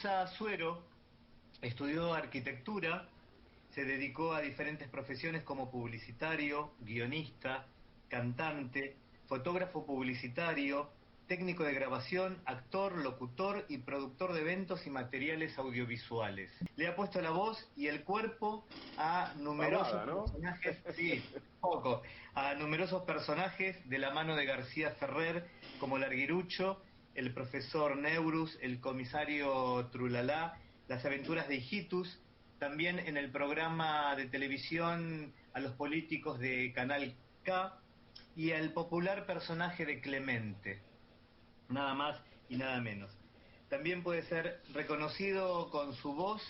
Pelusa Suero estudió arquitectura, se dedicó a diferentes profesiones como publicitario, guionista, cantante, fotógrafo publicitario, técnico de grabación, actor, locutor y productor de eventos y materiales audiovisuales. Le ha puesto la voz y el cuerpo a numerosos Pavada, ¿no? personajes, sí, poco, a numerosos personajes de la mano de García Ferrer, como Larguirucho, el profesor Neurus, el comisario Trulalá, las aventuras de Hijitus, también en el programa de televisión a los políticos de Canal K y al popular personaje de Clemente, nada más y nada menos. También puede ser reconocido con su voz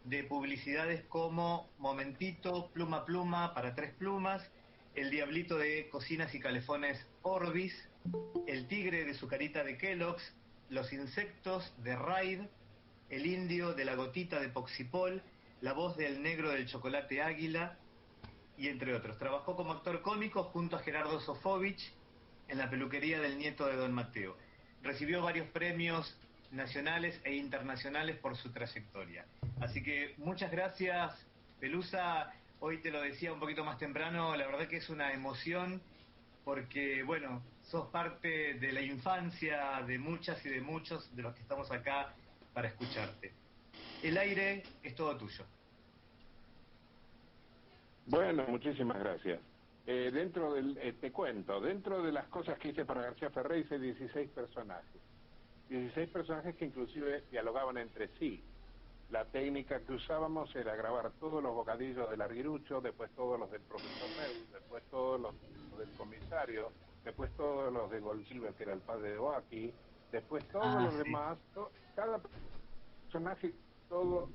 de publicidades como Momentito, Pluma Pluma para Tres Plumas, el Diablito de Cocinas y Calefones Orbis, el Tigre de Sucarita de Kellogg's, Los Insectos de Raid, el Indio de la Gotita de Poxipol, la voz del Negro del Chocolate Águila, y entre otros. Trabajó como actor cómico junto a Gerardo Sofovich en la peluquería del nieto de Don Mateo. Recibió varios premios nacionales e internacionales por su trayectoria. Así que muchas gracias, Pelusa. Hoy te lo decía un poquito más temprano, la verdad que es una emoción porque, bueno, sos parte de la infancia de muchas y de muchos de los que estamos acá para escucharte. El aire es todo tuyo. Bueno, muchísimas gracias. Te cuento, dentro de las cosas que hice para García Ferrer hice 16 personajes. 16 personajes que inclusive dialogaban entre sí. La técnica que usábamos era grabar todos los bocadillos del Arguirucho, después todos los del profesor Neus, después todos los del comisario, después todos los de Goldsilver, que era el padre de Oaki, después todos Ah, los sí. demás, cada personaje, todo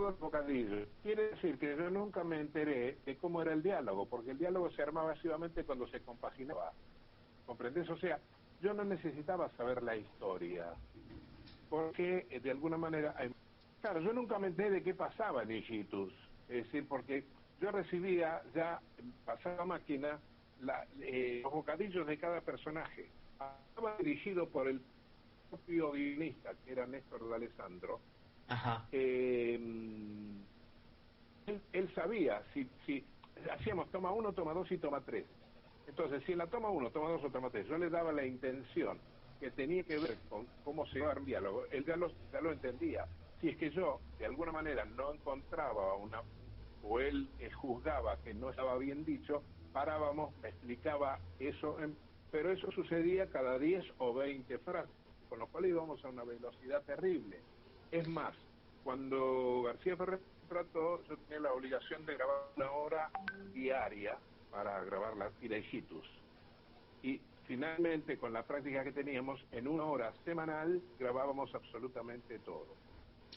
el bocadillo. Quiere decir que yo nunca me enteré de cómo era el diálogo, porque el diálogo se armaba básicamente cuando se compaginaba. ¿Comprendés? O sea, yo no necesitaba saber la historia, porque de alguna manera... Claro, yo nunca me enteré de qué pasaba en Hijitus, es decir, porque yo recibía ya, pasaba máquina, los bocadillos de cada personaje. Estaba dirigido por el propio guionista, que era Néstor de Alessandro. Ajá. Él sabía si hacíamos toma uno, toma dos y toma tres. Entonces, si en la toma uno, toma dos o toma tres, yo le daba la intención que tenía que ver con cómo se iba a dar un diálogo, él ya lo entendía. Si es que yo, de alguna manera, no encontraba o él juzgaba que no estaba bien dicho, parábamos, me explicaba eso, pero eso sucedía cada 10 o 20 frases, con lo cual íbamos a una velocidad terrible. Es más, cuando García Ferrer trató, yo tenía la obligación de grabar una hora diaria para grabar la Hijitus. Y finalmente, con la práctica que teníamos, en una hora semanal grabábamos absolutamente todo.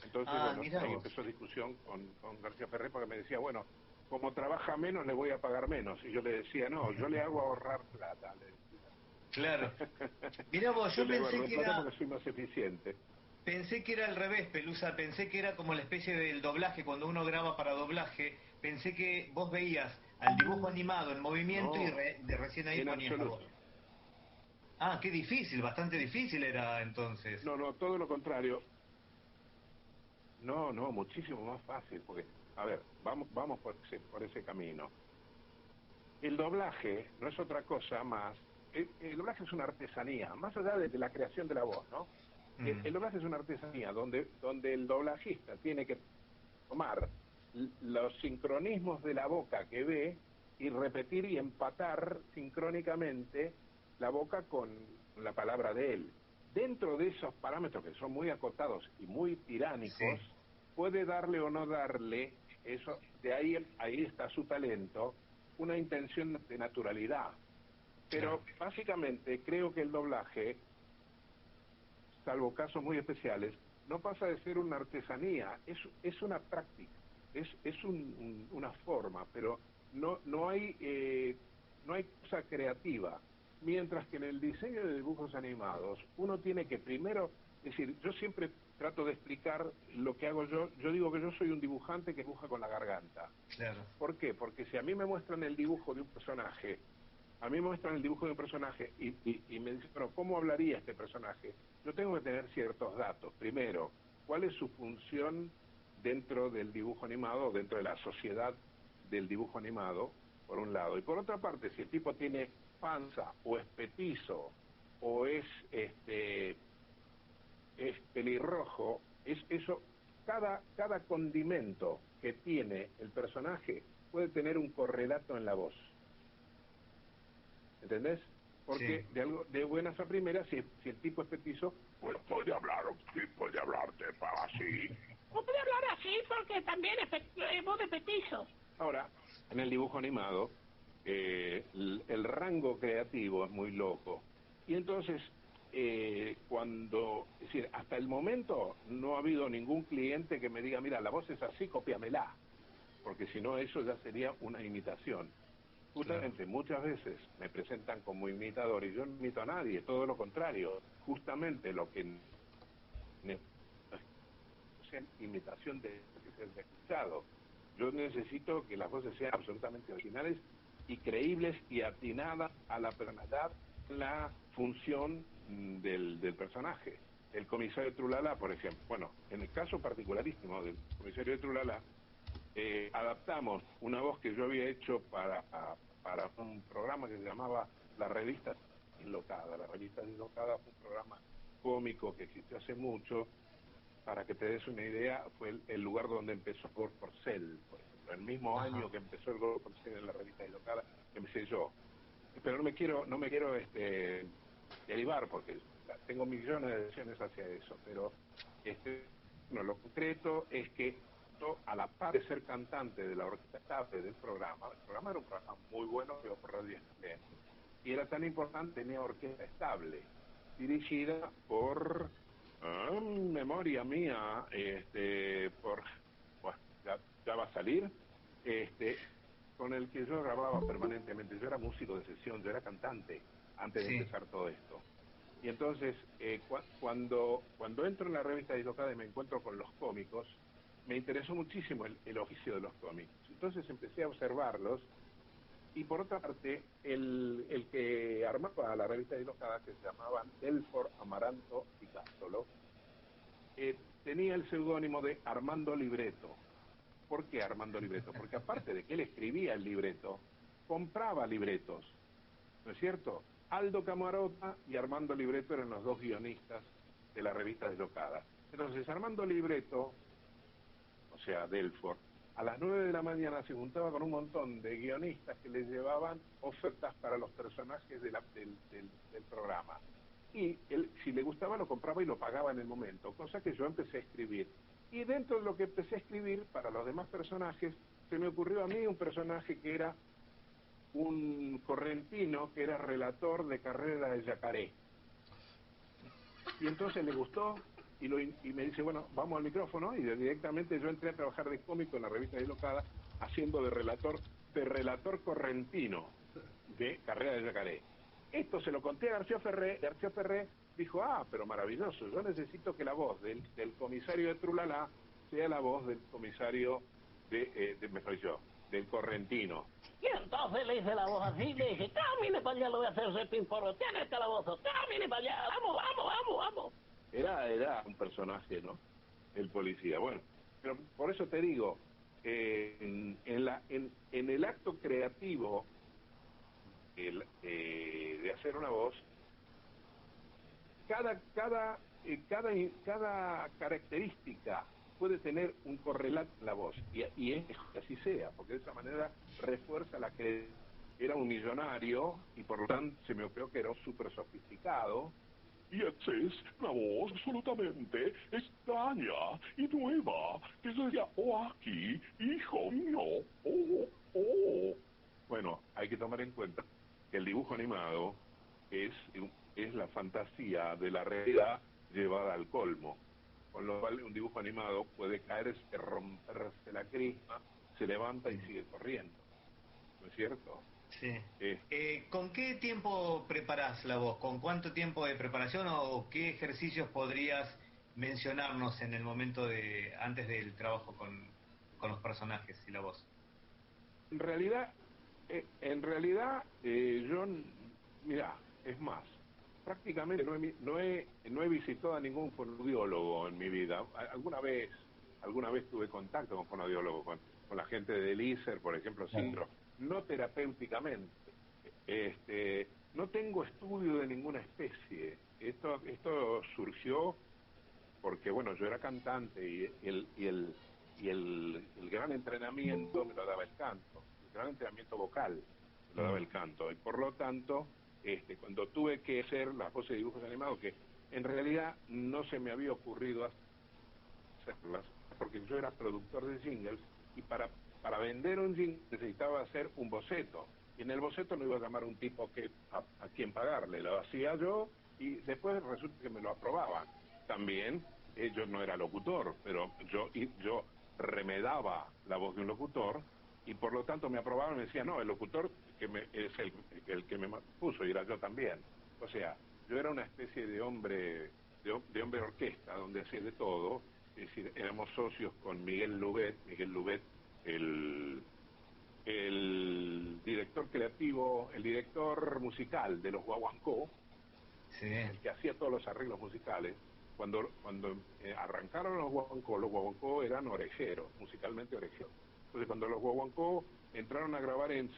Entonces, Ah, bueno, mira ahí vos. empezó discusión con García Ferrer porque me decía, bueno, como trabaja menos le voy a pagar menos. Y yo le decía, no, yo le hago ahorrar plata, le Claro. decía. Mira vos, Yo le hago ahorrar plata porque soy más eficiente. pensé que era al revés, Pelusa, pensé que era como la especie del doblaje, cuando uno graba para doblaje, pensé que vos veías al dibujo animado en movimiento y No, de recién ahí en ponías la voz. absoluto. Ah, qué difícil, bastante difícil era entonces. No, no, todo lo contrario. No, no, muchísimo más fácil, porque, a ver, vamos por ese camino. El doblaje no es otra cosa más. El doblaje es una artesanía, más allá de la creación de la voz, ¿no? Mm, El doblaje es una artesanía donde el doblajista tiene que tomar los sincronismos de la boca que ve y repetir y empatar sincrónicamente la boca con la palabra de él. Dentro de esos parámetros que son muy acotados y muy tiránicos, sí, puede darle o no darle, eso, ahí está su talento, una intención de naturalidad. claro. Pero básicamente creo que el doblaje, salvo casos muy especiales, no pasa de ser una artesanía, es una práctica, es una forma, pero no hay cosa creativa. Mientras que en el diseño de dibujos animados, uno tiene que primero, es decir, yo siempre trato de explicar lo que hago yo digo que yo soy un dibujante que dibuja con la garganta. Claro. ¿Por qué? Porque si a mí me muestran el dibujo de un personaje, a mí me muestran el dibujo de un personaje y me dicen, pero ¿cómo hablaría este personaje? Yo tengo que tener ciertos datos. Primero, cuál es su función dentro del dibujo animado, dentro de la sociedad del dibujo animado, por un lado. Y por otra parte, si el tipo tiene panza, o es petizo, o es pelirrojo, eso, cada condimento que tiene el personaje puede tener un correlato en la voz. ¿Entendés? Porque Sí. de buenas a primeras, si el tipo es petizo, pues puede hablar así. No puede hablar así porque también es voz de petizo. Ahora, en el dibujo animado, el rango creativo es muy loco. Y entonces, es decir, hasta el momento no ha habido ningún cliente que me diga, mira, la voz es así, cópiamela. Porque si no, eso ya sería una imitación. Claro. Justamente, muchas veces me presentan como imitador y yo no imito a nadie, todo lo contrario. Justamente lo que es imitación de lo que se ha escuchado. Yo necesito que las voces sean absolutamente originales y creíbles y atinadas a la personalidad, la función del personaje. El comisario Trulala, por ejemplo. Bueno, en el caso particularísimo del comisario de Trulala, adaptamos una voz que yo había hecho para un programa que se llamaba La Revista Dislocada. La Revista Dislocada fue un programa cómico que existió hace mucho. Para que te des una idea, fue el lugar donde empezó Gordo Porcel, por ejemplo. El mismo Ajá. año que empezó el Gordo Porcel en la Revista Dislocada, empecé yo. Pero no me quiero derivar, porque tengo millones de decisiones hacia eso, pero bueno, lo concreto es que yo, a la par de ser cantante de la orquesta estable del programa, el programa era un programa muy bueno, pero por Radio Estelén, y era tan importante, tenía orquesta estable, dirigida por memoria mía, bueno, ya va a salir, con el que yo grababa permanentemente. Yo era músico de sesión, yo era cantante antes de Sí. empezar todo esto. Y entonces, cuando entro en la revista Dislocada y me encuentro con los cómicos, me interesó muchísimo el oficio de los cómicos. Entonces empecé a observarlos, y por otra parte, el que armaba la revista Dislocada, que se llamaban Delfor, Amaranto y Cástolo, tenía el seudónimo de Armando Libreto. ¿Por qué Armando Libreto? Porque aparte de que él escribía el libreto, compraba libretos, ¿no es cierto? Aldo Camarota y Armando Libreto eran los dos guionistas de la revista Deslocada. Entonces Armando Libreto, o sea, Delfort, a las 9 de la mañana se juntaba con un montón de guionistas que les llevaban ofertas para los personajes del programa. Y él, si le gustaba, lo compraba y lo pagaba en el momento, cosa que yo empecé a escribir. Y dentro de lo que empecé a escribir, para los demás personajes, se me ocurrió a mí un personaje que era un correntino, que era relator de carrera de yacaré. Y entonces le gustó y me dice, bueno, vamos al micrófono, y directamente yo entré a trabajar de cómico en la revista Dislocada, haciendo de relator correntino de carrera de yacaré. Esto se lo conté a García Ferré, y García Ferré dijo, pero maravilloso, yo necesito que la voz del comisario de Trulala sea la voz del comisario mejor dicho, del correntino. Y entonces le hice la voz así, le dije, camine para allá, lo voy a hacer repin por tiene este la voz, camine para allá, vamos, vamos, vamos, vamos. Era un personaje, ¿no? El policía. Bueno, pero por eso te digo, en el acto creativo de hacer una voz, cada característica puede tener un correlato en la voz, y es que así sea, porque de esa manera refuerza la que era un millonario, y por lo tanto se me ocurrió que era súper sofisticado. Y esa es una voz absolutamente extraña y nueva, que se decía, aquí, hijo mío, oh. Bueno, hay que tomar en cuenta que el dibujo animado es, es la fantasía de la realidad llevada al colmo, con lo cual un dibujo animado puede caerse, romperse la crisma, se levanta y sigue corriendo, ¿no es cierto? Sí. ¿Con qué tiempo preparás la voz? ¿Con cuánto tiempo de preparación o qué ejercicios podrías mencionarnos en el momento antes del trabajo con los personajes y la voz? En realidad, yo, mira, es más, prácticamente no he visitado a ningún fonoaudiólogo en mi vida. Alguna vez tuve contacto con fonoaudiólogos, con la gente del ISER, por ejemplo, sí, pero no terapéuticamente. No tengo estudio de ninguna especie. Esto surgió porque, bueno, yo era cantante y el gran entrenamiento me lo daba el canto, el gran entrenamiento vocal me lo daba el canto, y por lo tanto, cuando tuve que hacer las voces de dibujos animados, que en realidad no se me había ocurrido hacerlas, porque yo era productor de jingles, y para vender un jingle necesitaba hacer un boceto, y en el boceto no iba a llamar a un tipo a quien pagarle, lo hacía yo, y después resulta que me lo aprobaban. También, yo no era locutor, pero yo remedaba la voz de un locutor, y por lo tanto me aprobaban y me decían, no, el locutor es el que me puso, y era yo también. O sea, yo era una especie de hombre orquesta, donde hacía de todo. Es decir, éramos socios con Miguel Lubet, el director creativo, el director musical de los Guaguancó, Sí. el que hacía todos los arreglos musicales. Cuando arrancaron los Guaguancó eran orejeros, musicalmente orejeros. Entonces, cuando los Guaguancó entraron a grabar en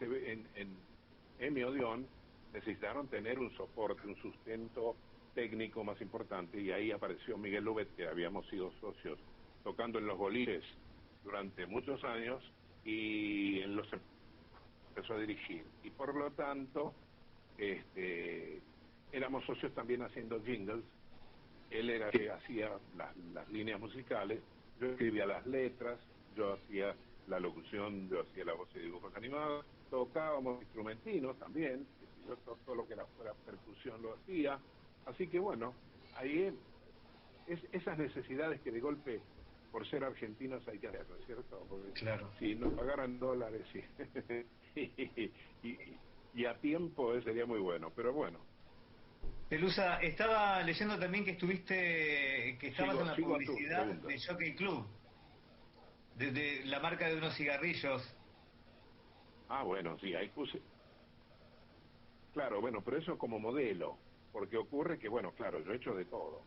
Emi Odeón, necesitaron tener un soporte, un sustento técnico más importante, y ahí apareció Miguel Lubet, que habíamos sido socios tocando en los boliches durante muchos años, y él los empezó a dirigir. Y por lo tanto, éramos socios también haciendo jingles. Él era el que hacía las líneas musicales, yo escribía las letras, yo hacía la locución, yo hacía la voz de dibujos animados, tocábamos instrumentinos también, yo todo lo que fuera percusión lo hacía. Así que bueno, ahí esas necesidades que de golpe, por ser argentinos, hay que hacer, ¿no es cierto? Porque Claro. si nos pagaran dólares y a tiempo, sería muy bueno, pero bueno. Pelusa, estaba leyendo también que estabas en la Sigo a tus publicidad preguntas. de Jockey Club, de la marca de unos cigarrillos. Bueno, sí, ahí puse. Claro, bueno, pero eso como modelo, porque ocurre que, bueno, claro, yo he hecho de todo.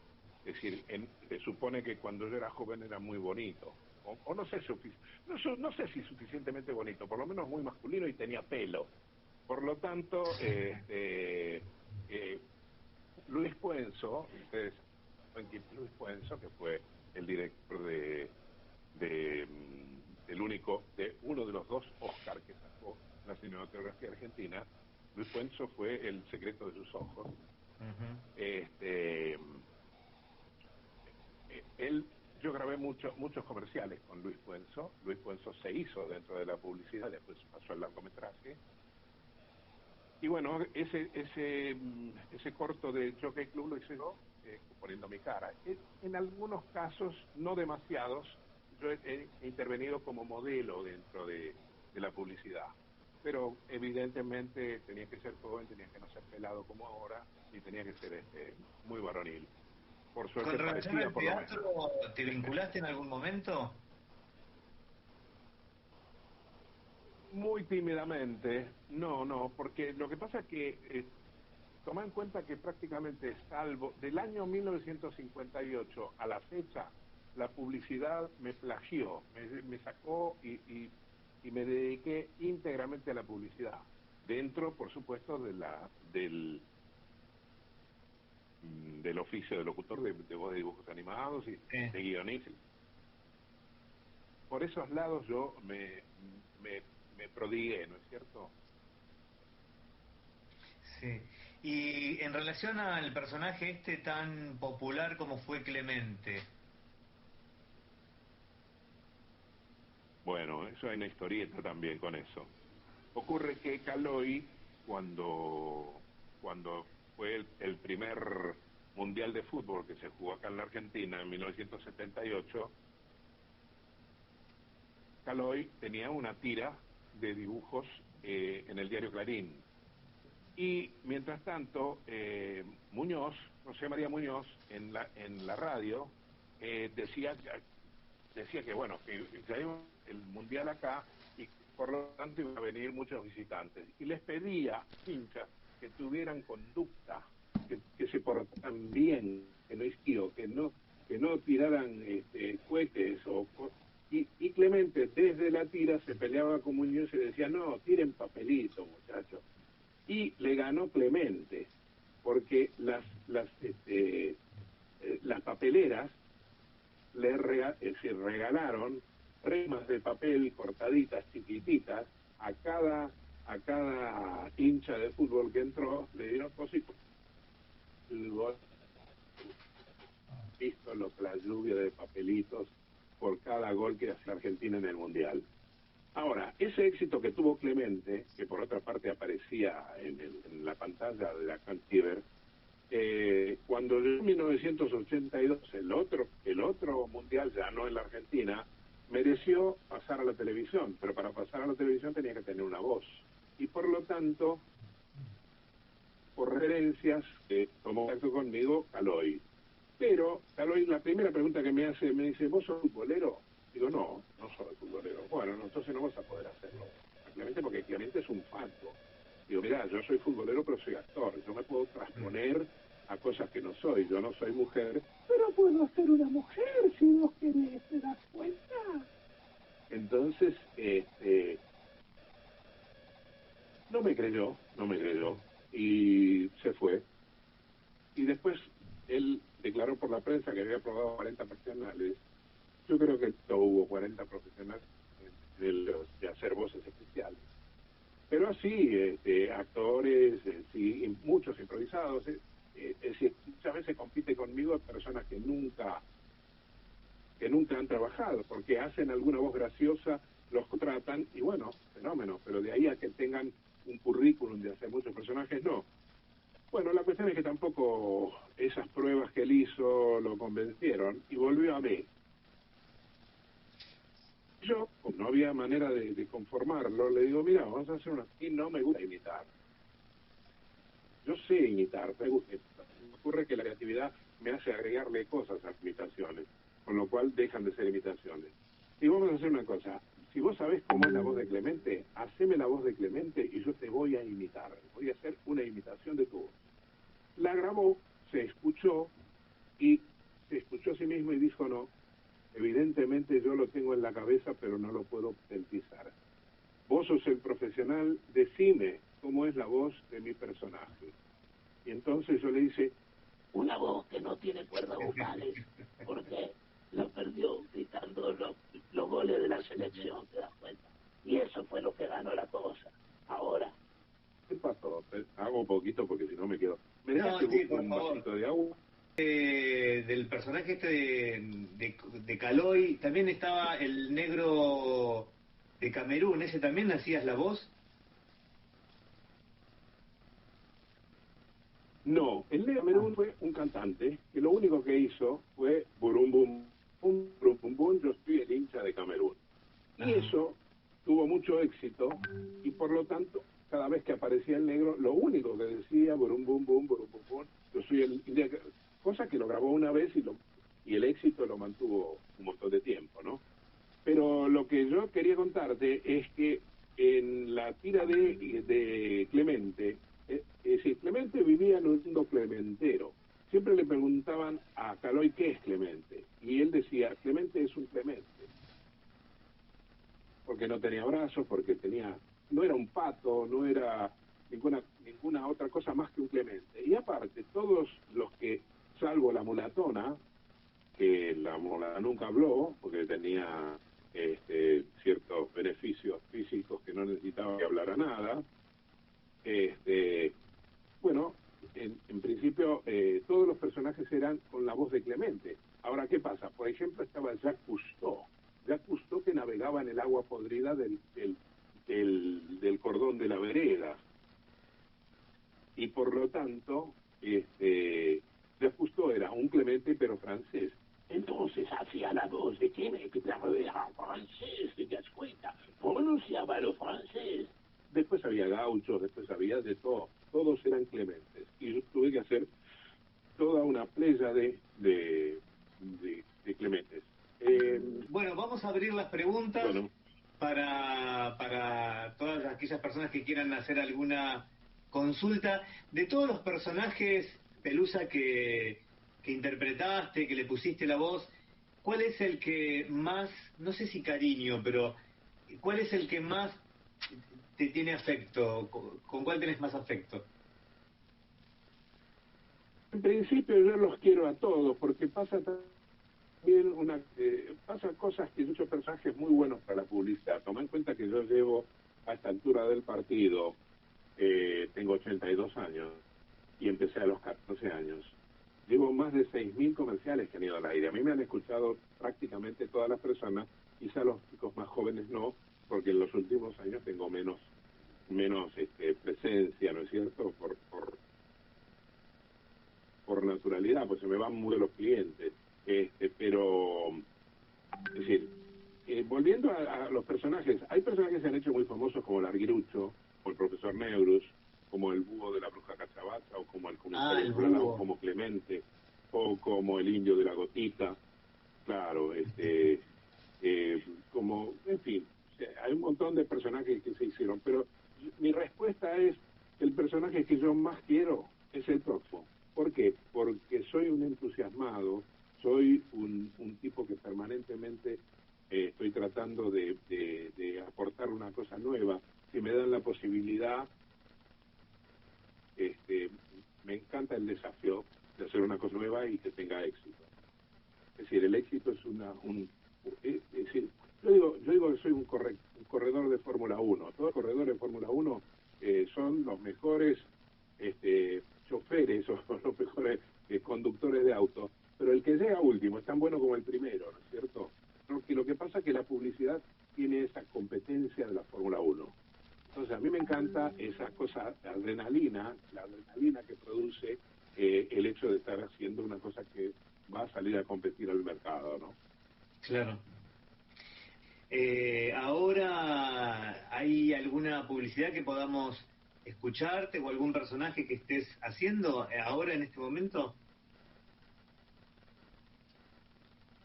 Es decir, se supone que cuando yo era joven era muy bonito, o no sé, no sé si suficientemente bonito, por lo menos muy masculino, y tenía pelo. Por lo tanto, Luis Puenzo, ustedes saben quién es Luis Puenzo, que fue el director de uno de los dos Oscar que sacó la cinematografía argentina. Luis Puenzo fue El secreto de sus ojos. Yo grabé muchos comerciales con Luis Puenzo. Luis Puenzo se hizo dentro de la publicidad, después pasó al largometraje. Y bueno, ese corto de Jockey Club lo hice yo, poniendo mi cara. En algunos casos, no demasiados, yo he intervenido como modelo dentro de la publicidad. Pero evidentemente tenía que ser joven, tenía que no ser pelado como ahora, y tenía que ser muy varonil. Por Con suerte relación parecía, al por lo menos. teatro, ¿te vinculaste en algún momento? Muy tímidamente, no, porque lo que pasa es que toma en cuenta que prácticamente, salvo del año 1958 a la fecha, la publicidad me plagió, me sacó y me dediqué íntegramente a la publicidad, dentro, por supuesto, del oficio de locutor de voz de dibujos animados y de guionista. Por esos lados yo me prodigué, ¿no es cierto? Sí. Y en relación al personaje tan popular como fue Clemente. Bueno, eso hay una historieta también con eso. Ocurre que Caloi, cuando fue el primer mundial de fútbol que se jugó acá en la Argentina en 1978, Caloi tenía una tira de dibujos en el diario Clarín. Y mientras tanto, Muñoz, José María Muñoz, en la radio, decía que bueno, que ya iba el mundial acá y por lo tanto iban a venir muchos visitantes. Y les pedía, hinchas, que tuvieran conducta que se portaran bien, que no tiraran cohetes y Clemente desde la tira se peleaba con Muñoz y decía, no, tiren papelito, muchachos. Y le ganó Clemente, porque las papeleras regalaron remas de papel cortaditas, chiquititas, a cada hincha de fútbol que entró, le dieron cositas. El gol, visto la lluvia de papelitos por cada gol que hacía Argentina en el Mundial. Ahora, ese éxito que tuvo Clemente, que por otra parte aparecía en la pantalla de la Cantiver, cuando en 1982 el otro Mundial, ya no en la Argentina, mereció pasar a la televisión, pero para pasar a la televisión tenía que tener una voz. Y por lo tanto, por referencias, tomó contacto conmigo Caloi. Pero Caloi, la primera pregunta que me hace, me dice, ¿vos sos futbolero? Digo, no soy futbolero. Bueno, entonces no vas a poder hacerlo. Simplemente porque Clemente es un pato. Digo, mirá, yo soy futbolero, pero soy actor. Yo me puedo transponer a cosas que no soy. Yo no soy mujer, pero puedo ser una mujer si vos querés, ¿te das cuenta? Entonces, no me creyó, y se fue. Y después él declaró por la prensa que había probado 40 profesionales. Yo creo que no hubo 40 profesionales de hacer voces especiales. Pero así, actores, sí, muchos improvisados. Es decir, muchas veces compite conmigo personas que nunca han trabajado, porque hacen alguna voz graciosa, los contratan y bueno, fenómeno, pero de ahí a que tengan un currículum de hacer muchos personajes, no. Bueno, la cuestión es que tampoco esas pruebas que él hizo lo convencieron y volvió a mí. Yo, como no había manera de conformarlo, le digo, mira, vamos a hacer una... Y no me gusta imitar. Yo sé imitar, me gusta. Me ocurre que la creatividad me hace agregarle cosas a las imitaciones, con lo cual dejan de ser imitaciones. Y vamos a hacer una cosa. Si vos sabés cómo es la voz de Clemente, haceme la voz de Clemente y yo te voy a imitar. Voy a hacer una imitación de tu voz. La grabó, se escuchó a sí mismo y dijo, no, evidentemente yo lo tengo en la cabeza, pero no lo puedo autenticizar. Vos sos el profesional, decime cómo es la voz de mi personaje. Y entonces yo le hice, Una voz que no tiene cuerdas vocales, porque lo perdió gritando los goles de la selección, ¿te das cuenta? Y eso fue lo que ganó la cosa. Ahora, ¿qué pasó? Hago un poquito porque si no me quedo. ¿Me dejas No, que sí, busque por un favor. vasito de agua? Del personaje de Caloi, también estaba el negro de Camerún, ¿ese también hacías la voz? No, el Leo Merún fue un cantante que lo único que hizo fue burum bum bum, yo soy el hincha de Camerún. Y eso tuvo mucho éxito y por lo tanto, cada vez que aparecía el negro, lo único que decía burum bum bum, yo soy el hincha, cosa que lo grabó una vez y el éxito lo mantuvo un montón de tiempo, ¿no? Pero lo que yo quería contarte es que en la tira de Clemente, Clemente vivía en un mundo clementero. Siempre le preguntaban a Caloi qué es Clemente. Y él decía, Clemente es un Clemente. Porque no tenía brazos, porque no era un pato, no era ninguna otra cosa más que un Clemente. Y aparte, todos los que, salvo la mulatona, que la mula nunca habló, porque tenía ciertos beneficios físicos que no necesitaba que hablara nada. Bueno, en principio todos los personajes eran con la voz de Clemente. Ahora, ¿qué pasa? Por ejemplo, estaba Jacques Cousteau que navegaba en el agua podrida del cordón de la vereda. Y por lo tanto, Jacques Cousteau era un Clemente pero francés. entonces hacía la voz de Clemente, pero era francés, ¿te das cuenta? Pronunciaba lo francés. Después había gauchos, después había de todo. Todos eran Clementes. Y yo tuve que hacer toda una playa de Clementes. Bueno, vamos a abrir las preguntas Bueno, para todas aquellas personas que quieran hacer alguna consulta. De todos los personajes Pelusa que interpretaste, que le pusiste la voz, ¿cuál es el que más, no sé si cariño, pero cuál es el que más te tiene afecto? ¿Con cuál tenés más afecto? En principio yo los quiero a todos, porque pasa también pasan cosas que muchos personajes muy buenos para la publicidad. Toma en cuenta que yo llevo a esta altura del partido, tengo 82 años y empecé a los 14 años. Llevo más de 6.000 comerciales que han ido al aire. A mí me han escuchado prácticamente todas las personas, quizá los chicos más jóvenes no, porque en los últimos años tengo menos presencia, ¿no es cierto? Por naturalidad, pues se me van muy los clientes. Pero, es decir, volviendo a los personajes, hay personajes que se han hecho muy famosos como el Arguirucho, o el profesor Neurus, como el búho de la bruja Cachabacha, o como el comisario Trulala, o como Clemente, o como el indio de la gotita, claro, como, en fin, hay un montón de personajes que se hicieron, pero mi respuesta es, el personaje que yo más quiero es el Toxo. ¿Por qué? Porque soy un entusiasmado, soy un tipo que permanentemente estoy tratando de aportar una cosa nueva. Si me dan la posibilidad, me encanta el desafío de hacer una cosa nueva y que tenga éxito. Es decir, el éxito es es decir, yo digo que soy un corredor de Fórmula 1. Todos los corredores de Fórmula 1 son los mejores choferes o los mejores conductores de auto, pero el que llega último es tan bueno como el primero, ¿no es cierto? Porque lo que pasa es que la publicidad tiene esa competencia de la Fórmula 1. Entonces a mí me encanta esa cosa, la adrenalina que produce el hecho de estar haciendo una cosa que va a salir a competir al mercado, ¿no? Claro. Ahora, ¿hay alguna publicidad que podamos escucharte o algún personaje que estés haciendo ahora en este momento?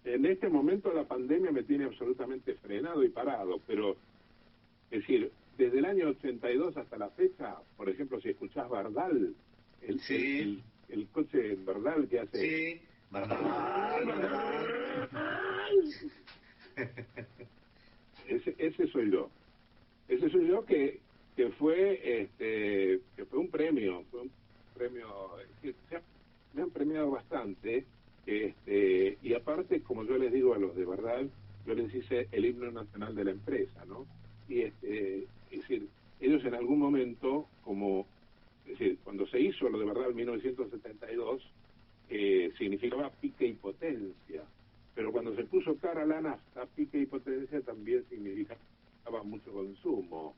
En este momento la pandemia me tiene absolutamente frenado y parado, pero, es decir, desde el año 82 hasta la fecha, por ejemplo, si escuchás Bardal, Sí. el coche Bardal que hace... Sí, Bardal. Ese soy yo. Ese soy yo que fue un premio, es decir, me han premiado bastante, y aparte, como yo les digo a los de verdad, yo les hice el himno nacional de la empresa, ¿no? Y es decir, ellos en algún momento, es decir, cuando se hizo lo de verdad en 1972, significaba pique y potencia. Pero cuando se puso cara a la nafta, pique y potencia también significaba mucho consumo.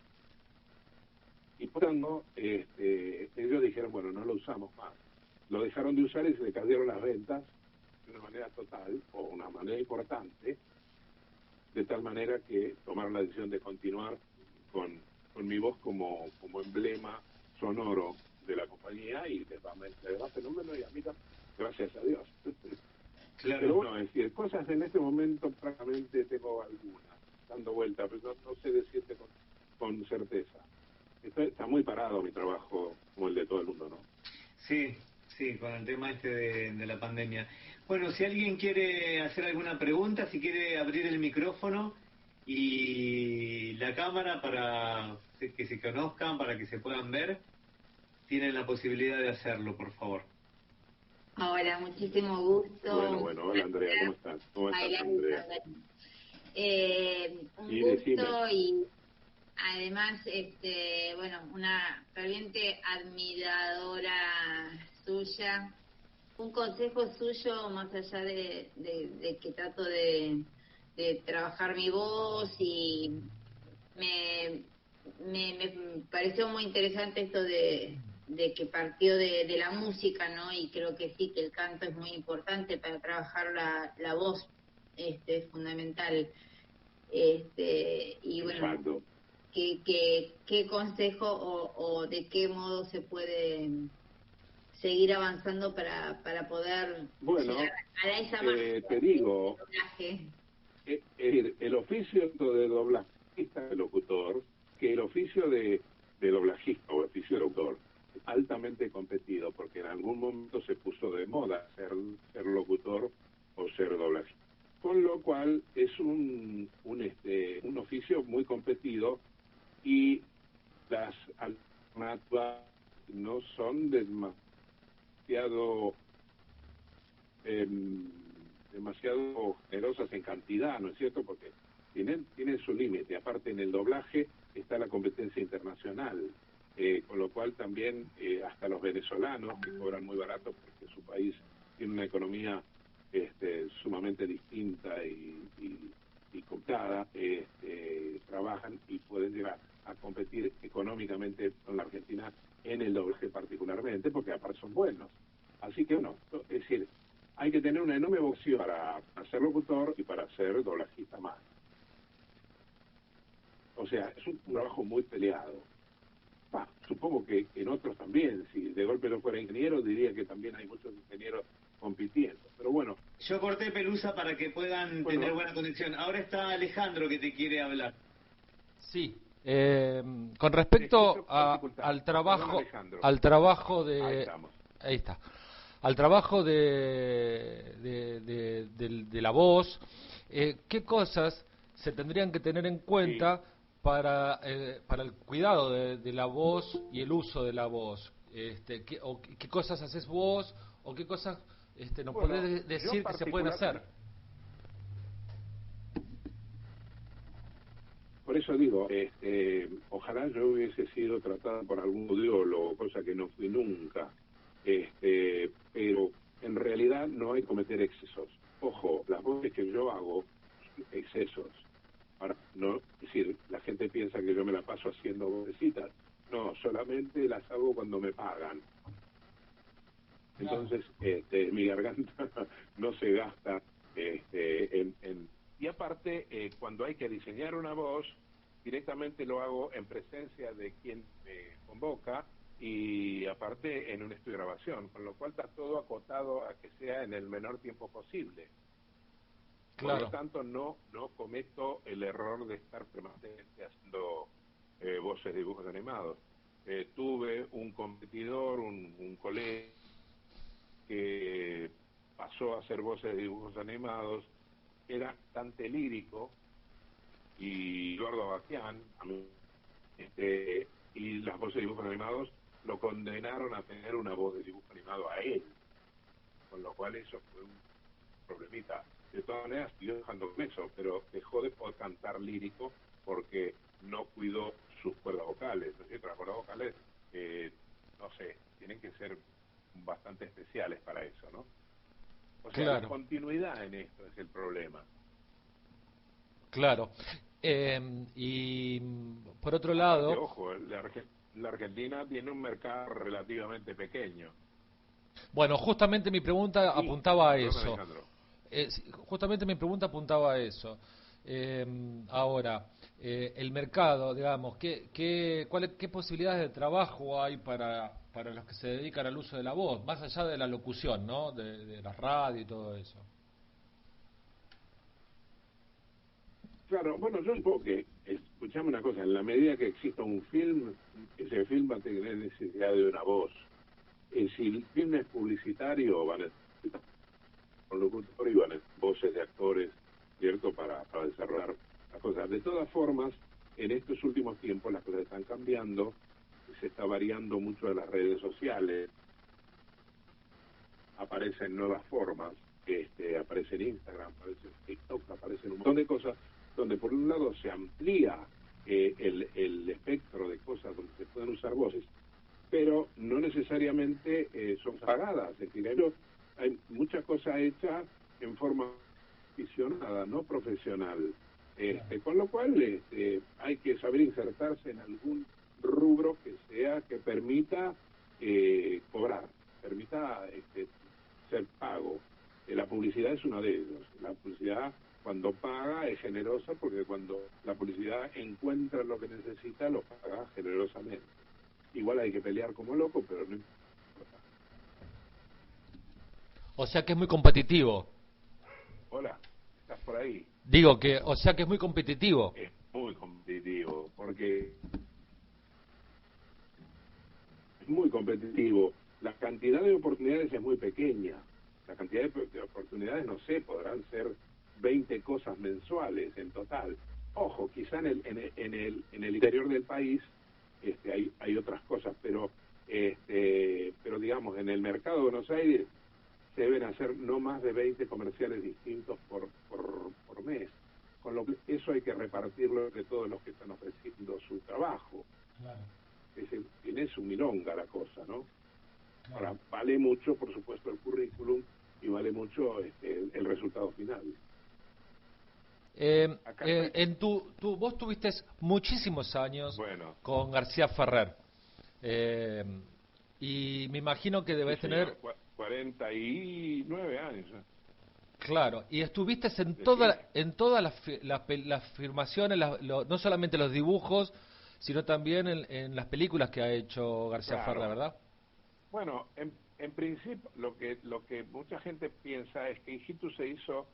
Y por tanto, ellos dijeron, bueno, no lo usamos más. Lo dejaron de usar y se le cayeron las ventas de una manera total, o una manera importante, de tal manera que tomaron la decisión de continuar con mi voz como emblema sonoro de la compañía, y les va fenómeno, y a mí también, gracias a Dios. Claro. Pero bueno, es decir, cosas en este momento prácticamente tengo algunas dando vuelta, pero no sé decirte con certeza. Está muy parado mi trabajo, como el de todo el mundo, ¿no? Sí, sí, con el tema de la pandemia. Bueno, si alguien quiere hacer alguna pregunta, si quiere abrir el micrófono y la cámara para que se conozcan, para que se puedan ver, tienen la posibilidad de hacerlo, por favor. Hola, muchísimo gusto. Bueno, hola Andrea, ¿cómo estás? ¿Cómo estás, Andrea? Un gusto y además, bueno, una ferviente admiradora suya. Un consejo suyo, más allá de que trato de trabajar mi voz, y me pareció muy interesante esto de que partió de la música, ¿no? Y creo que sí, que el canto es muy importante para trabajar la voz, es fundamental. Y bueno, ¿qué consejo o de qué modo se puede seguir avanzando para poder llegar a esa magia te digo, doblaje? el oficio de doblajista, de locutor, que el oficio de doblajista o oficio de autor es altamente competido, porque en algún momento se competido y las alternativas no son demasiado generosas en cantidad, ¿no es cierto? Porque tienen su límite. Aparte, en el doblaje está la competencia internacional, con lo cual también hasta los venezolanos, que cobran muy barato porque su país tiene una economía sumamente distinta y contada, trabajan y pueden llegar a competir económicamente con la Argentina en el doblaje particularmente, porque aparte son buenos. Así que bueno, es decir, hay que tener una enorme vocación para ser locutor y para ser doblajista más. O sea, es un trabajo muy peleado. Supongo que en otros también, si de golpe no fuera ingeniero, diría que también hay muchos ingenieros compitiendo. Pero bueno. Yo corté, Pelusa, para que puedan tener buena conexión. Ahora está Alejandro que te quiere hablar. Sí. Con respecto al trabajo de... Ahí está. Al trabajo de la voz, ¿qué cosas se tendrían que tener en cuenta para el cuidado de la voz y el uso de la voz? ¿Qué cosas haces vos o qué cosas nos podés decir que se pueden hacer? Por eso digo, ojalá yo hubiese sido tratado por algún audiólogo, cosa que no fui nunca, pero en realidad no hay que cometer excesos. Ojo, las voces que yo hago, excesos. Ahora, no, es decir, la gente piensa que yo me la paso haciendo vocecitas. No, solamente las hago cuando me pagan. Entonces, mi garganta no se gasta Y aparte, cuando hay que diseñar una voz, directamente lo hago en presencia de quien me convoca y aparte en un estudio de grabación, con lo cual está todo acotado a que sea en el menor tiempo posible. Claro. Por lo tanto, no cometo el error de estar permanentemente haciendo voces de dibujos animados. Tuve un competidor, un colega, que pasó a hacer voces de dibujos animados, era bastante lírico, y Eduardo Bastián, y las voces de dibujos animados lo condenaron a tener una voz de dibujo animado a él, con lo cual eso fue un problemita. De todas maneras, siguió dejando con eso, pero dejó de poder cantar lírico porque no cuidó sus cuerdas vocales. Es decir, las cuerdas vocales, no sé, tienen que ser bastante especiales para eso, ¿no? O sea, claro, la continuidad en esto es el problema. Claro. Y por otro lado... Aparte, ojo, la Argentina tiene un mercado relativamente pequeño. Bueno, justamente mi pregunta apuntaba a eso. Justamente mi pregunta apuntaba a eso. Ahora, el mercado, digamos, ¿qué posibilidades de trabajo hay para los que se dedican al uso de la voz, más allá de la locución, ¿no? De la radio y todo eso? Claro, bueno, yo supongo que, escuchame una cosa, en la medida que exista un film, ese film va a tener necesidad de una voz. Si el film es publicitario, van a necesitar un locutor y van a necesitar voces de actores, ¿cierto?, para desarrollar las cosas. De todas formas, en estos últimos tiempos las cosas están cambiando, se está variando mucho de las redes sociales, aparecen nuevas formas, aparece en Instagram, aparece en TikTok, aparecen un montón de cosas donde por un lado se amplía el espectro de cosas donde se pueden usar voces, pero no necesariamente son pagadas. Es decir, hay mucha cosa hecha en forma aficionada, no profesional. Con lo cual hay que saber insertarse en algún rubro que permita cobrar, permita ser pago. La publicidad es uno de ellos. La publicidad, cuando paga, es generosa, porque cuando la publicidad encuentra lo que necesita, lo paga generosamente. Igual hay que pelear como loco, pero no importa. O sea que es muy competitivo. Hola, ¿estás por ahí? Digo que, o sea que es muy competitivo. Es muy competitivo, porque es muy competitivo. La cantidad de oportunidades es muy pequeña. La cantidad de oportunidades, no sé, podrán ser 20 cosas mensuales en total. Ojo, quizá en el interior del país hay otras cosas, pero digamos, en el mercado de Buenos Aires se deben hacer no más de 20 comerciales distintos por mes, con lo que eso hay que repartirlo entre todos los que están ofreciendo su trabajo. Claro. Tiene su milonga la cosa, ¿no? Claro. Ahora, vale mucho, por supuesto, el currículum y vale mucho el resultado final. Vos tuviste muchísimos años bueno, con García Ferrer, y me imagino que debes tener 49 años. Claro, y estuviste en todas las filmaciones, no solamente los dibujos, sino también en las películas que ha hecho García Ferrer, ¿verdad? Bueno, en principio lo que mucha gente piensa es que Hijitus se hizo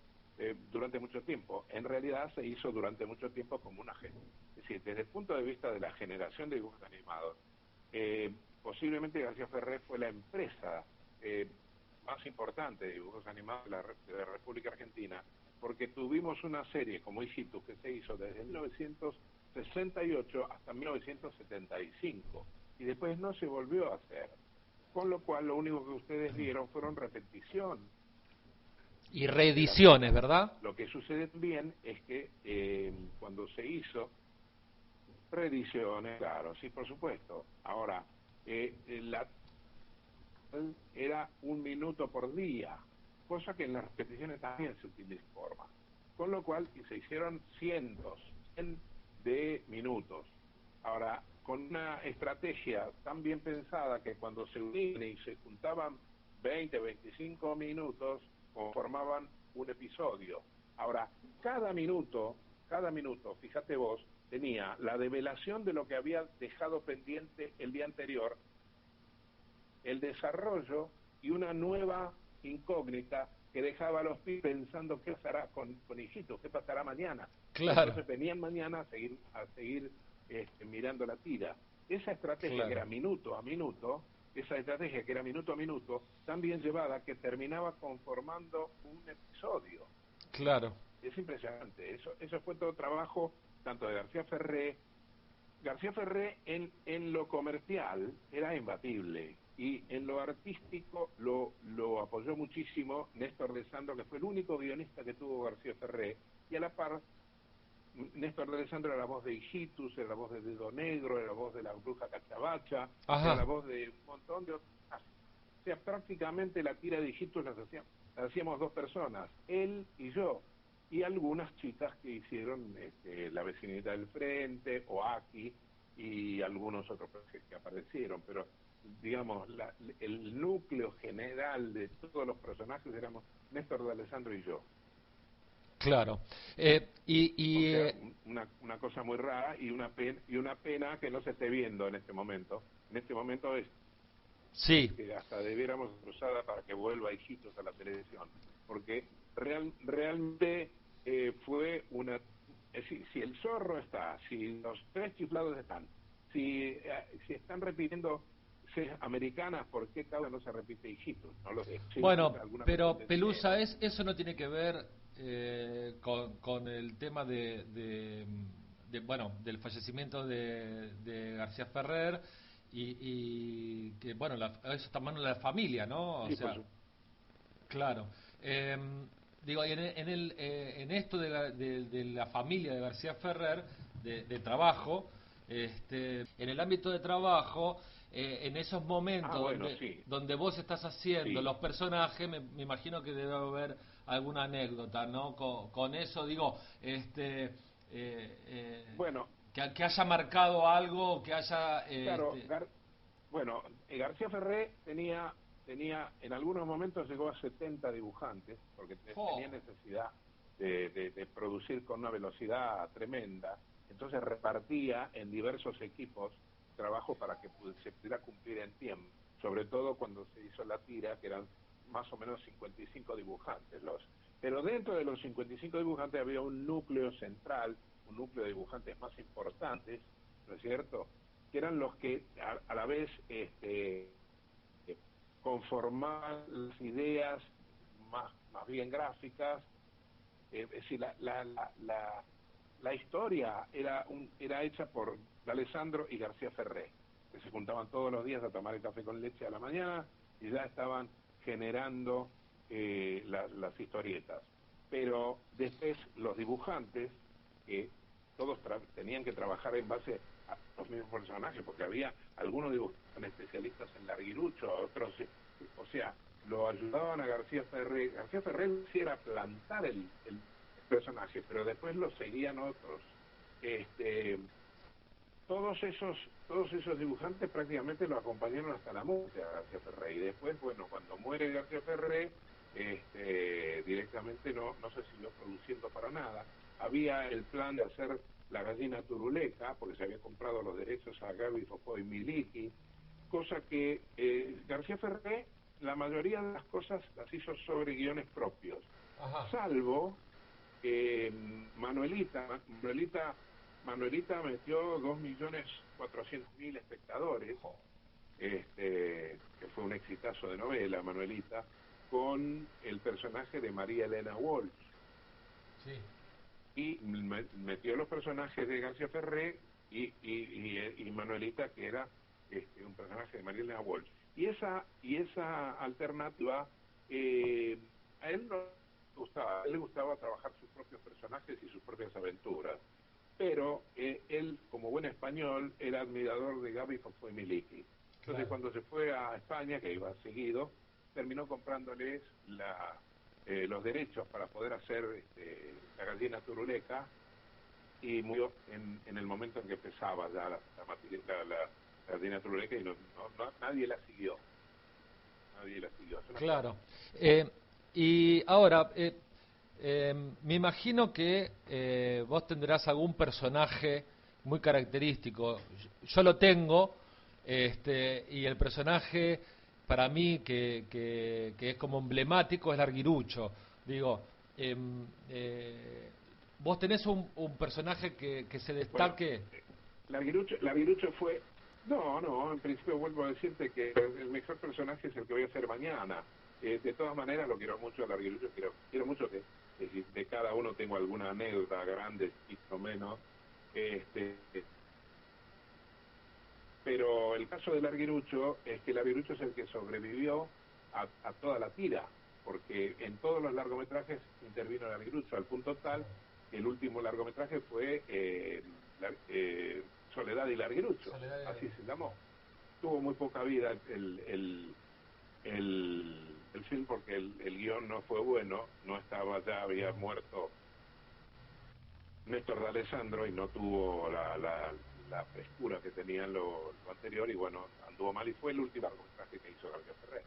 durante mucho tiempo. En realidad se hizo durante mucho tiempo como una gente. Es decir, desde el punto de vista de la generación de dibujos animados, posiblemente García Ferrer fue la empresa más importante de dibujos animados de la República Argentina, porque tuvimos una serie como Hijitus que se hizo desde 1968 hasta 1975 y después no se volvió a hacer, con lo cual lo único que ustedes vieron fueron repetición y reediciones, ¿verdad? Lo que sucede también es que cuando se hizo reediciones, claro, sí, por supuesto. Ahora, era 1 minuto por día, cosa que en las repeticiones también se forma. Con lo cual se hicieron cientos de minutos. Ahora, con una estrategia tan bien pensada que cuando se unían y se juntaban 20, 25 minutos, conformaban un episodio. Ahora, cada minuto, fíjate vos, tenía la develación de lo que había dejado pendiente el día anterior, el desarrollo y una nueva incógnita que dejaba a los pibes pensando qué pasará con Hijitus, qué pasará mañana. Claro. Entonces venían mañana a seguir mirando la tira. Esa estrategia que era minuto a minuto, también llevada, que terminaba conformando un episodio. Claro. Es impresionante. Eso fue todo trabajo tanto de García Ferré. García Ferré en lo comercial era imbatible, y en lo artístico lo apoyó muchísimo Néstor de Sandro, que fue el único guionista que tuvo García Ferré, y a la par Néstor de Sandro era la voz de Hijitus, era la voz de Dedo Negro, era la voz de la bruja Cachabacha, era la voz de un montón de otras. O sea, prácticamente la tira de Hijitus la hacíamos 2 personas, él y yo, y algunas chicas que hicieron La vecinita del frente, o Aki, y algunos otros que aparecieron, pero digamos, el núcleo general de todos los personajes éramos Néstor de Alessandro y yo. Claro. O sea, una cosa muy rara y una pena que no se esté viendo en este momento. En este momento es que hasta debiéramos cruzada para que vuelva Hijitus a la televisión, porque realmente fue una... si el zorro está, si los 3 chiflados están, si están repitiendo series americanas, ¿por qué causa no se repite Hijitus? No lo sé. Bueno, pero Pelusa, eso no tiene que ver con el tema del fallecimiento de García Ferrer, y que, bueno, eso está en manos de la familia, ¿no? Sí, por claro. Digo, en esto de la familia de García Ferrer, de trabajo, en el ámbito de trabajo, en esos momentos donde vos estás haciendo los personajes, me imagino que debe haber alguna anécdota, ¿no? Con eso, digo, bueno, que haya marcado algo, que haya... Claro, García Ferré tenía, en algunos momentos llegó a 70 dibujantes, porque tenía necesidad de producir con una velocidad tremenda, entonces repartía en diversos equipos trabajo para que se pudiera cumplir en tiempo, sobre todo cuando se hizo la tira, que eran más o menos 55 dibujantes. Pero dentro de los 55 dibujantes había un núcleo central, un núcleo de dibujantes más importantes, ¿no es cierto?, que eran los que a la vez conformaban las ideas más bien gráficas, es decir, la historia era hecha por D'Alessandro y García Ferré, que se juntaban todos los días a tomar el café con leche a la mañana y ya estaban generando las historietas. Pero después los dibujantes, que todos tenían que trabajar en base a los mismos personajes, porque había algunos dibujantes especialistas en larguirucho, otros, o sea, lo ayudaban a García Ferré. García Ferré quisiera plantar el personaje, pero después lo seguían otros. Todos esos dibujantes prácticamente lo acompañaron hasta la muerte a García Ferré, y después, bueno, cuando muere García Ferré, directamente no se siguió produciendo para nada. Había el plan de hacer La gallina turuleca, porque se había comprado los derechos a Gaby Fofó y Miliki, cosa que García Ferré, la mayoría de las cosas las hizo sobre guiones propios. Ajá. Salvo que Manuelita metió 2.400.000 espectadores, que fue un exitazo de novela, Manuelita, con el personaje de María Elena Walsh. Sí. Y metió los personajes de García Ferré y Manuelita, que era un personaje de María Elena Walsh. Y esa alternativa, a él no le gustaba. A él le gustaba trabajar sus propios personajes y sus propias aventuras. Pero él, como buen español, era admirador de Gaby Fofó y Miliki. Entonces, cuando se fue a España, que iba seguido, terminó comprándoles los derechos para poder hacer La gallina turuleca, y murió en el momento en que empezaba ya la gallina turuleca, y nadie la siguió. Claro. Y ahora, me imagino que vos tendrás algún personaje muy característico. Yo lo tengo, y el personaje para mí que es como emblemático es Larguirucho. Digo, vos tenés un personaje que se destaque. Bueno, Larguirucho fue... No, en principio vuelvo a decirte que el mejor personaje es el que voy a hacer mañana. De todas maneras lo quiero mucho a Larguirucho, quiero mucho que de cada uno tengo alguna anécdota grande, o menos. Pero el caso de Larguirucho es que Larguirucho es el que sobrevivió a toda la tira, porque en todos los largometrajes intervino Larguirucho, al punto tal que el último largometraje fue Soledad y Larguirucho, así se llamó. Tuvo muy poca vida el film, porque el guión no fue bueno, no estaba, ya había muerto Néstor D'Alessandro y no tuvo la frescura que tenía en lo anterior, y bueno, anduvo mal, y fue el último largometraje que hizo García Ferré.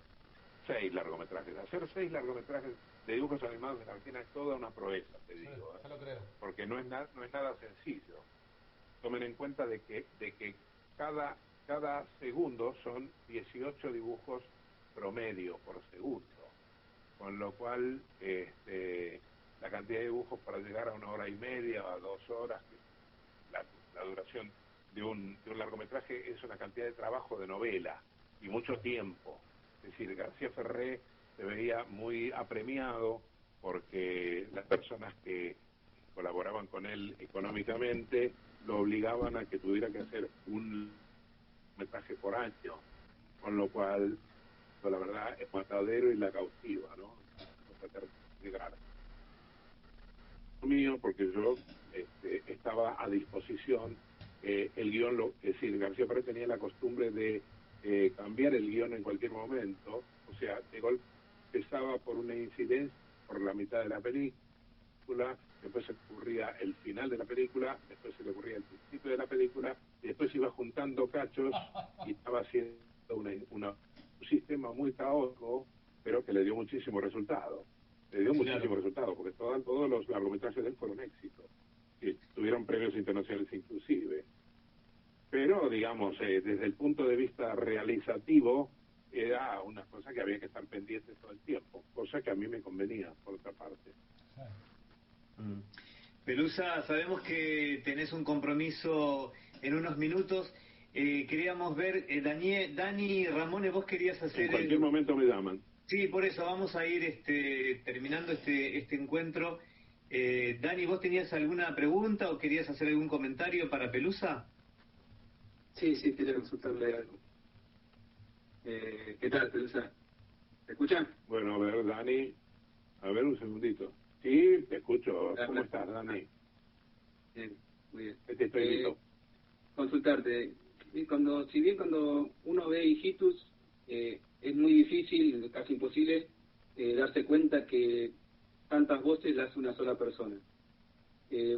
6 largometrajes. Hacer 6 largometrajes de dibujos animados en Argentina es toda una proeza, te digo. Sí, lo creo. Porque no es nada sencillo. Tomen en cuenta de que cada segundo son 18 dibujos promedio por segundo, con lo cual la cantidad de dibujos para llegar a 1 hora y media o a 2 horas, la duración de un largometraje, es una cantidad de trabajo de novela y mucho tiempo. Es decir, García Ferré se veía muy apremiado porque las personas que colaboraban con él económicamente lo obligaban a que tuviera que hacer un metraje por año, con lo cual, la verdad, es Matadero y La cautiva, ¿no? Mío, porque yo estaba a disposición, el guión, es decir, García Ferré tenía la costumbre de cambiar el guión en cualquier momento, o sea, de golpe empezaba por una incidencia por la mitad de la película, después se le ocurría el final de la película, después se le ocurría el principio de la película, y después iba juntando cachos y estaba haciendo un sistema muy caótico, pero que le dio muchísimo resultado. Le dio muchísimo resultado, porque todos los largometrajes de él fueron éxitos, y tuvieron premios internacionales inclusive. Pero, digamos, desde el punto de vista realizativo, era una cosa que había que estar pendiente todo el tiempo, cosa que a mí me convenía, por otra parte. Pelusa, sabemos que tenés un compromiso en unos minutos. Queríamos ver, Dani Ramones, vos querías hacer... En cualquier momento me llaman. Sí, por eso vamos a ir terminando este encuentro. Dani, ¿vos tenías alguna pregunta o querías hacer algún comentario para Pelusa? Sí, quería consultarle algo. ¿Qué tal, Pelusa? ¿Te escuchan? Bueno, a ver, Dani, a ver un segundito. Sí, te escucho. ¿Cómo estás, Dani? Bien, muy bien. Te estoy viendo. Consultarte. Si bien cuando uno ve hijitus, es muy difícil, casi imposible, darse cuenta que tantas voces las hace una sola persona.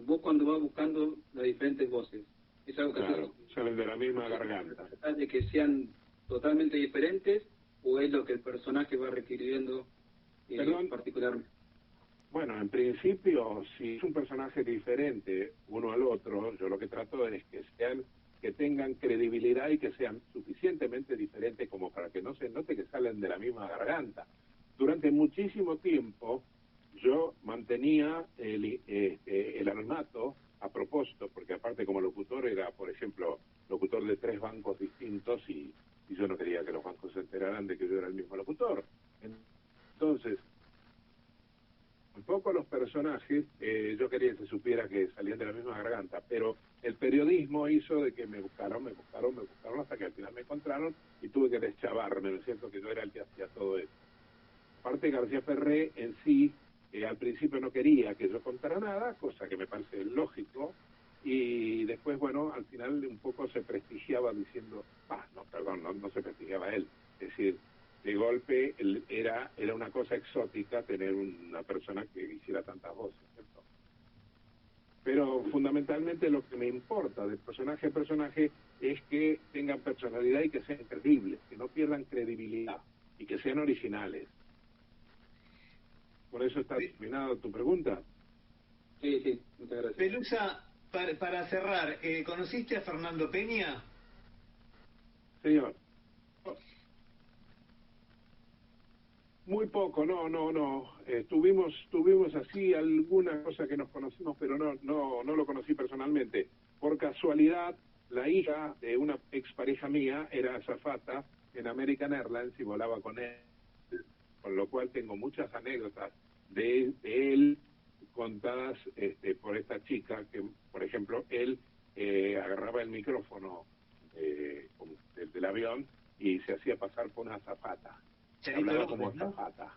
Vos cuando vas buscando las diferentes voces, es algo que salen de la misma garganta. ¿De que sean totalmente diferentes o es lo que el personaje va requiriendo particularmente? Bueno, en principio, si es un personaje diferente uno al otro, yo lo que trato es que tengan credibilidad y que sean suficientemente diferentes como para que no se note que salen de la misma garganta. Durante muchísimo tiempo yo mantenía el anonimato a propósito, porque aparte como locutor era, por ejemplo, locutor de 3 bancos distintos y yo no quería que los bancos se enteraran de que yo era el mismo locutor. Entonces, un poco los personajes, yo quería que se supiera que salían de la misma garganta, pero el periodismo hizo de que me buscaron hasta que al final me encontraron y tuve que deschavarme, ¿no es cierto?, que yo era el que hacía todo eso. Aparte, García Ferré en sí, al principio no quería que yo contara nada, cosa que me parece lógico, y después, bueno, al final un poco se prestigiaba diciendo, no se prestigiaba él, es decir, de golpe era una cosa exótica tener una persona que hiciera tantas voces, ¿cierto? Pero fundamentalmente lo que me importa de personaje a personaje es que tengan personalidad y que sean creíbles, que no pierdan credibilidad y que sean originales. ¿Por eso está terminada tu pregunta? Sí, muchas gracias. Pelusa, para cerrar, ¿conociste a Fernando Peña? Señor. Muy poco, no. Tuvimos así alguna cosa que nos conocimos, pero no lo conocí personalmente. Por casualidad, la hija de una expareja mía era azafata en American Airlines y volaba con él, con lo cual tengo muchas anécdotas de él contadas por esta chica que, por ejemplo, él agarraba el micrófono del avión y se hacía pasar por una azafata. Hablaba López, como azafata.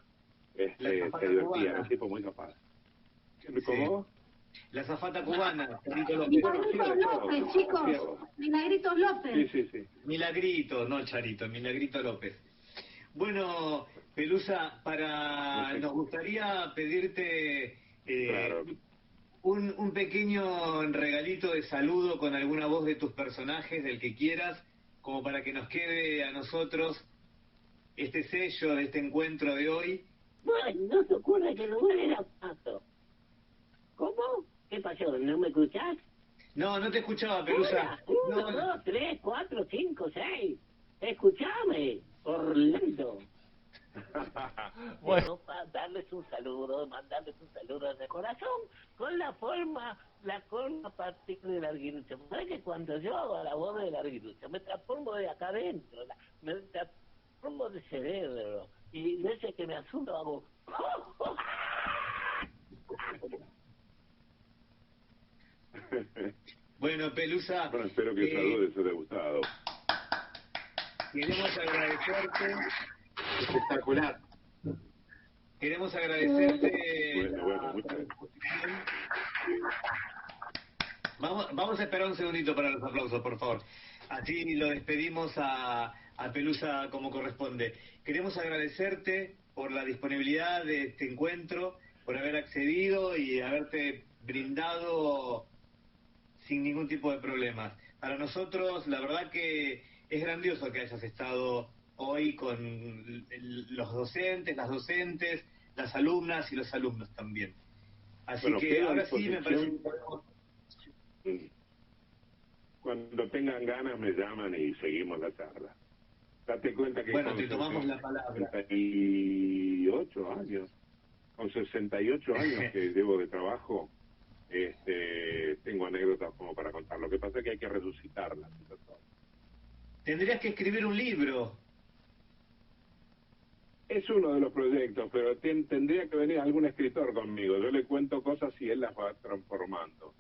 Se divertía, era un tipo muy capaz. ¿Cómo? La azafata cubana, Charito López. Milagritos López, chicos. Milagritos López. Sí. Milagrito, no Charito, Milagrito López. Bueno, Pelusa, nos gustaría pedirte claro. un pequeño regalito de saludo con alguna voz de tus personajes, del que quieras, como para que nos quede a nosotros este sello de este encuentro de hoy. Bueno, no se ocurre que no era paso. ¿Cómo? ¿Qué pasó? ¿No me escuchás? No te escuchaba, Pelusa. 1, 2, 3, 4, 5, 6. Escuchame, Orlando. Bueno, darles un saludo, mandarles un saludo de corazón con la forma particular del arguirucho. ¿Sabes que cuando yo hago la voz del arguirucho me transformo de acá adentro, me transformo de cerebro y desde que me asusto hago Bueno, Pelusa, bueno, espero que el saludo les haya gustado. Queremos agradecerte. Espectacular. Queremos agradecerte. Bueno, muchas gracias. Vamos a esperar un segundito para los aplausos, por favor. Así lo despedimos a Pelusa como corresponde. Queremos agradecerte por la disponibilidad de este encuentro, por haber accedido y haberte brindado sin ningún tipo de problemas. Para nosotros, la verdad que es grandioso que hayas estado hoy con los docentes, las docentes, las alumnas y los alumnos también. Así que ahora sí me parece que podemos... Cuando tengan ganas me llaman y seguimos la charla. Date cuenta que bueno, te tomamos la palabra. 68 años, con 68 años que llevo de trabajo, tengo anécdotas como para contar. Lo que pasa es que hay que resucitarlas. Tendrías que escribir un libro. Es uno de los proyectos, pero tendría que venir algún escritor conmigo. Yo le cuento cosas y él las va transformando.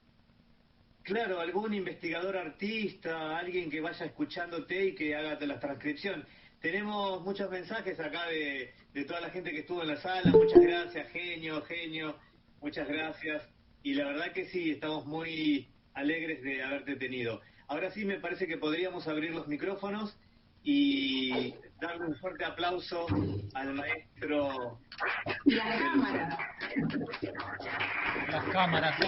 Claro, algún investigador artista, alguien que vaya escuchándote y que haga la transcripción. Tenemos muchos mensajes acá de toda la gente que estuvo en la sala. Muchas gracias, genio, muchas gracias. Y la verdad que sí, estamos muy alegres de haberte tenido. Ahora sí me parece que podríamos abrir los micrófonos y darle un fuerte aplauso al maestro. La cámara. Las cámaras, sí.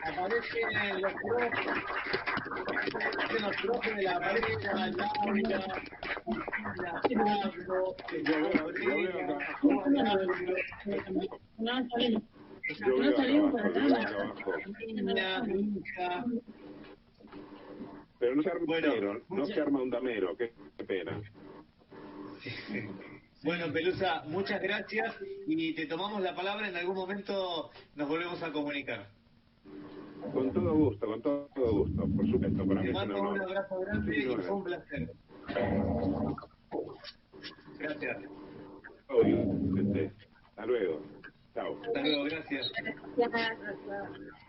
Aparecen los profes de la pareja, Laura, Pablo, No salimos para cámara. Pero no se arma un damero, no se arma un damero, qué pena. Bueno, Pelusa, muchas gracias y te tomamos la palabra. En algún momento nos volvemos a comunicar. Con todo gusto, por supuesto. Para mí Te es un mando un honor. abrazo grande y fue un placer. Gracias. Hasta luego. Chao. Hasta luego, gracias. Gracias.